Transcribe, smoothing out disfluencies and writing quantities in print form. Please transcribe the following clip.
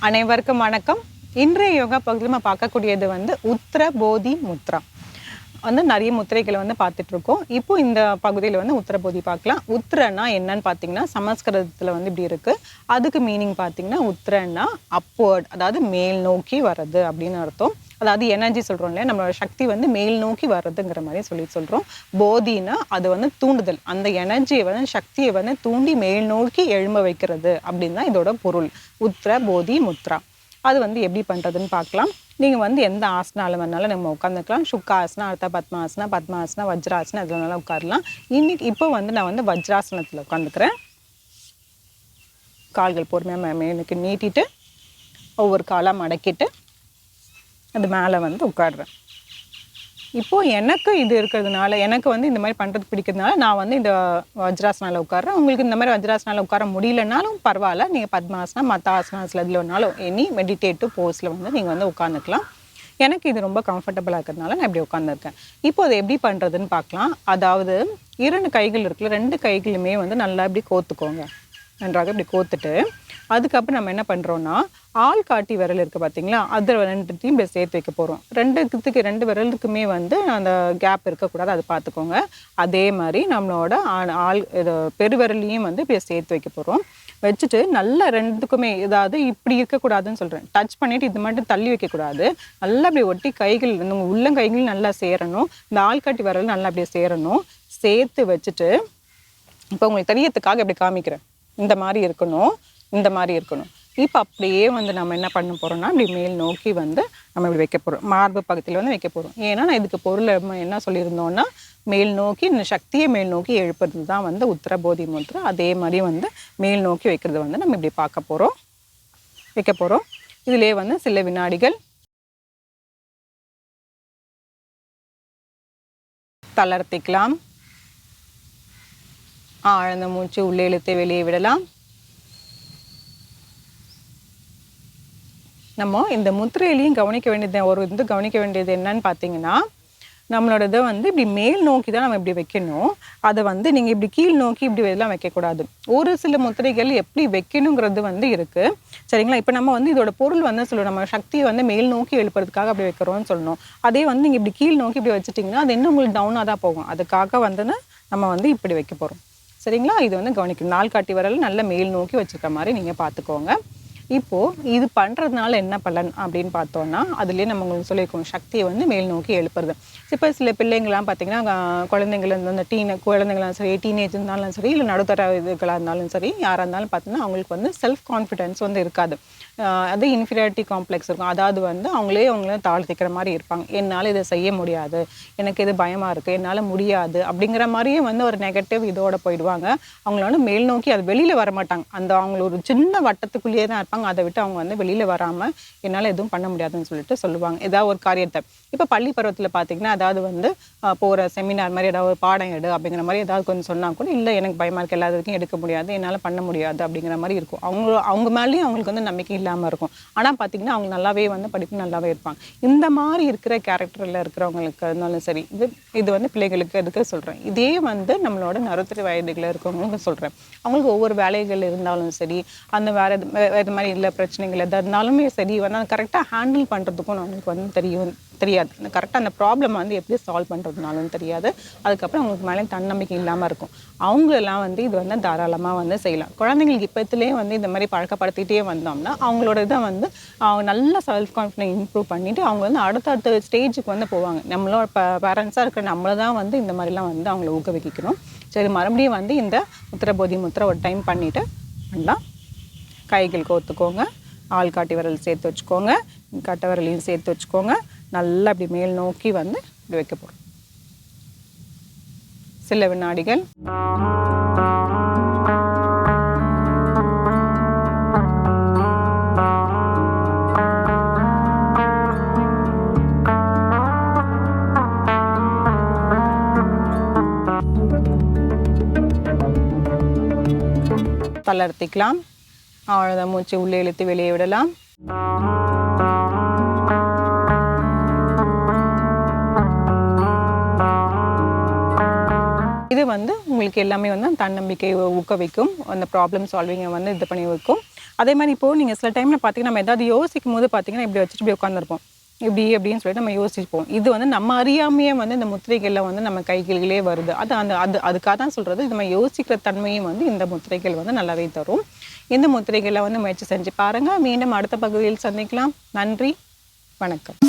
அனைவருக்கும் வணக்கம். இன்றைய யோகா பகுதியில் நம்ம பார்க்கக்கூடியது உத்திர போதி முத்ரா. நிறைய முத்திரைகளை பார்த்துட்டு இருக்கோம். இப்போ இந்த பகுதியில் உத்திர போதி பார்க்கலாம். உத்திரன்னா என்னன்னு பார்த்தீங்கன்னா சமஸ்கிருதத்தில் இப்படி இருக்கு. அதுக்கு மீனிங் பார்த்தீங்கன்னா உத்திரன்னா அப்வர்ட், அதாவது மேல் நோக்கி வர்றது அப்படின்னு அர்த்தம். அதாவது எனர்ஜி சொல்கிறோம் இல்லையா, நம்மளோட சக்தி மேல் நோக்கி வர்றதுங்கிற மாதிரி சொல்கிறோம். போதினா அது தூண்டுதல், அந்த எனர்ஜியை சக்தியை தூண்டி மேல் நோக்கி எழும்ப வைக்கிறது அப்படின்னு தான் இதோட பொருள். உத்திர போதி முத்ரா. அது எப்படி பண்ணுறதுன்னு பார்க்கலாம். நீங்கள் எந்த ஆசனாவில் வேணாலும் நம்ம உட்காந்துக்கலாம். சுக்காசனா, அர்த்த பத்மாசனா, பத்மாசனா, வஜ்ராசனா இதில் வேணாலும் உட்காரலாம். இப்போ நான் வஜ்ராசனத்தில் உட்காந்துக்கிறேன். கால்கள் பொறுமையாக மேலுக்கு நீட்டிட்டு ஒவ்வொரு காலாக மடக்கிட்டு அது மேலே உட்காடுறேன். இப்போது எனக்கு இது இருக்கிறதுனால, எனக்கு இந்த மாதிரி பண்ணுறது பிடிக்கிறதுனால நான் இந்த வஜ்ராசனாவில் உட்காடுறேன். உங்களுக்கு இந்த மாதிரி வஜ்ராசனாவில் உட்கார முடியலனாலும் பரவாயில்ல, நீங்கள் பத்மாசனா மற்ற ஆசனாஸில் இதில் ஒன்றாலும் எனி மெடிடேட்டிவ் போஸில் நீங்கள் உட்காந்துக்கலாம். எனக்கு இது ரொம்ப கம்ஃபர்டபுளாக இருக்கிறதுனால நான் இப்படி உட்காந்துருக்கேன். இப்போ அதை எப்படி பண்ணுறதுன்னு பார்க்கலாம். அதாவது 2 கைகள் இருக்குல்ல, 2 கைகளுமே நல்லா இப்படி கோத்துக்கோங்க. நன்றாக இப்படி கோத்துட்டு அதுக்கப்புறம் நம்ம என்ன பண்ணுறோன்னா, ஆள் காட்டி விரல் இருக்குது பார்த்தீங்களா, அதில் 2த்தையும் இப்படி சேர்த்து வைக்க போகிறோம். 2 விரலுக்குமே அந்த கேப் இருக்கக்கூடாது, அதை பார்த்துக்கோங்க. அதே மாதிரி நம்மளோட இது பெருவிரலையும் இப்படி சேர்த்து வைக்க போகிறோம். வச்சுட்டு நல்லா 2த்துக்குமே, ஏதாவது இப்படி இருக்கக்கூடாதுன்னு சொல்கிறேன், டச் பண்ணிவிட்டு இது மட்டும் தள்ளி வைக்கக்கூடாது. நல்லா அப்படி ஒட்டி கைகள் உங்கள் உள்ளங்கைகள் நல்லா சேரணும். இந்த ஆள்காட்டி விரல் நல்லா அப்படியே சேரணும். சேர்த்து வச்சுட்டு இப்போ உங்களுக்கு தெரியறதுக்காக இப்படி காமிக்கிறேன். இந்த மாதிரி இருக்கணும், இந்த மாதிரி இருக்கணும். இப்போ அப்படியே நம்ம என்ன பண்ண போகிறோம்னா, இப்படி மேல் நோக்கி நம்ம இப்படி வைக்க போகிறோம். மார்பு பக்கத்தில் வைக்க போகிறோம். ஏன்னா நான் இதுக்கு பொருள் என்ன சொல்லியிருந்தோன்னா, மேல் நோக்கி இந்த சக்தியை மேல் நோக்கி எழுப்புறது தான் உத்திர போதி முத்ரா. அதே மாதிரி மேல் நோக்கி வைக்கிறது நம்ம இப்படி பார்க்க போகிறோம், வைக்க போகிறோம். இதிலே சில வினாடிகள் தளர்த்திக்கலாம். ஆழ்ந்த மூச்சு உள்ளே இழுத்து வெளியே விடலாம். நம்ம இந்த முத்திரையிலையும் கவனிக்க வேண்டியது கவனிக்க வேண்டியது என்னன்னு பார்த்தீங்கன்னா, நம்மளோட இதை இப்படி மேல் நோக்கி தான் நம்ம இப்படி வைக்கணும். அதை நீங்கள் இப்படி கீழ் நோக்கி இப்படி இதெல்லாம் வைக்கக்கூடாது. ஒரு சில முத்திரைகள் எப்படி வைக்கணுங்கிறது இருக்குது. சரிங்களா? இப்போ நம்ம இதோட பொருள் சொல்லணும், நம்ம சக்தியை மேல் நோக்கி எழுப்புறதுக்காக அப்படி வைக்கிறோம்னு சொல்லணும். அதே நீங்கள் இப்படி கீழ் நோக்கி இப்படி வச்சுட்டிங்கன்னா அது இன்னும் உங்களுக்கு டவுனாக தான் போகும். அதுக்காக நம்ம இப்படி வைக்க போகிறோம். சரிங்களா? இது கவனிக்கணும். நாள் காட்டி விரல் நல்ல மேல் நோக்கி வச்சுருக்க மாதிரி நீங்கள் பார்த்துக்கோங்க. இப்போது இது பண்ணுறதுனால என்ன பலன் அப்படின்னு பார்த்தோன்னா, அதுலேயே நம்ம உங்களுக்கு சொல்லியிருக்கோம், சக்தியை மேல் நோக்கி எழுப்புறது. இப்போ சில பிள்ளைங்கள்லாம் பார்த்தீங்கன்னா, குழந்தைங்கள் அந்த குழந்தைங்களாம் சரி, டீனேஜ் இருந்தாலும் சரி, இல்லை நடுத்தர இதுகளாக இருந்தாலும் சரி, யாராக இருந்தாலும் பார்த்தீங்கன்னா அவங்களுக்கு செல்ஃப் கான்ஃபிடென்ஸ் இருக்காது. அது இன்ஃபீரியாரிட்டி காம்ப்ளெக்ஸ் இருக்கும். அதாவது அவங்கள தாழ்த்திக்கிற மாதிரி இருப்பாங்க. என்னால் இதை செய்ய முடியாது, எனக்கு இது பயமாக இருக்குது, என்னால் முடியாது அப்படிங்கிற மாதிரியே ஒரு நெகட்டிவ் இதோடு போயிடுவாங்க. அவங்கள மேல் நோக்கி அது வெளியில் வர மாட்டாங்க. அவங்கள ஒரு சின்ன வட்டத்துக்குள்ளேயே தான் இருப்பாங்க. அதை விட்டு அவங்க வெளியில் வராமல் என்னால் எதுவும் பண்ண முடியாதுன்னு சொல்லுவாங்க ஏதாவது ஒரு காரியத்தை. இப்போ பள்ளி பருவத்தில் பார்த்தீங்கன்னா, அதாவது போகிற செமினார் மாதிரி ஏதாவது ஒரு பாடம் எடு அப்படிங்கிற மாதிரி ஏதாவது கொஞ்சம் சொன்னால் கூட, இல்லை எனக்கு பயமாக இருக்குது, எல்லாத்துக்கும் எடுக்க முடியாது, என்னால் பண்ண முடியாது அப்படிங்கிற மாதிரி இருக்கும். அவங்க மேலேயும் அவங்களுக்கு நம்பிக்கை இல்லாமல் இருக்கும். ஆனால் பார்த்தீங்கன்னா அவங்க நல்லாவே படிப்பு நல்லாவே இருப்பாங்க. இந்த மாதிரி இருக்கிற கேரக்டரில் இருக்கிறவங்களுக்கு இருந்தாலும் சரி, இது பிள்ளைகளுக்கு எதுக்கு சொல்கிறேன். இதே நம்மளோட நடுத்தர வயதுகளில் இருக்கிறவங்களுக்கு சொல்கிறேன். அவங்களுக்கு ஒவ்வொரு வேலைகள் இருந்தாலும் சரி, அந்த வேறு மாதிரி இல்லை பிரச்சனைகள் எதாக இருந்தாலுமே சரி, கரெக்டாக ஹேண்டில் பண்ணுறதுக்கும் நம்மளுக்கு தெரியாது. கரெக்டாக அந்த ப்ராப்ளம் எப்படி சால்வ் பண்ணுறதுனாலும் தெரியாது. அதுக்கப்புறம் அவங்களுக்கு மேலே தன்னம்பிக்கை இல்லாமல் இருக்கும். அவங்களெல்லாம் இது தாராளமாக செய்யலாம். குழந்தைங்களுக்கு இப்போத்துலேயே இந்த மாதிரி பழக்கப்படுத்திகிட்டே வந்தோம்னா, அவங்களோட இதை அவங்க நல்ல செல்ஃப் கான்ஃபிடென்ஸ் இம்ப்ரூவ் பண்ணிவிட்டு அவங்க அடுத்தடுத்த ஸ்டேஜுக்கு போவாங்க. நம்மளோட பேரண்ட்ஸாக இருக்கிற நம்மளை தான் இந்த மாதிரிலாம் அவங்கள ஊக்குவிக்கணும். சரி, மறுபடியும் இந்த உத்திரபோதி முத்திரை ஒரு டைம் பண்ணிவிட்டு பண்ணலாம். கைகள் கோத்துக்கோங்க, ஆள் காட்டி விரல் சேர்த்து வச்சுக்கோங்க, கட்டை விரலையும் சேர்த்து வச்சுக்கோங்க. நல்லா இப்படி மேல் நோக்கி இப்படி வைக்க போகிறோம். சில வினாடிகள் தளர்த்திக்கலாம். ஆழ்ந்த மூச்சு உள்ளே இழுத்து வெளியே விடலாம். இது உங்களுக்கு எல்லாமே தன்னம்பிக்கை ஊக்குவிக்கும். அந்த ப்ராப்ளம் சால்விங்கை இது பண்ணி வைக்கும். அதே மாதிரி இப்போது நீங்கள் சில டைமில் பார்த்தீங்கன்னா நம்ம ஏதாவது யோசிக்கும் போது பார்த்தீங்கன்னா இப்படி வச்சுட்டு இப்படி உட்காந்துருப்போம், இப்படி அப்படின்னு சொல்லிட்டு நம்ம யோசிப்போம். இது வந்து நம்ம அறியாமையே வந்து இந்த முத்திரைகளில் வந்து நம்ம கைகளிலே வருது. அது அந்த அது அதுக்காக தான் சொல்கிறது, நம்ம யோசிக்கிற தன்மையும் வந்து இந்த முத்திரைகள் வந்து நல்லாவே தரும். இந்த முத்திரைகளை வந்து முயற்சி செஞ்சு பாருங்கள். மீண்டும் அடுத்த பகுதியில் சந்திக்கலாம். நன்றி, வணக்கம்.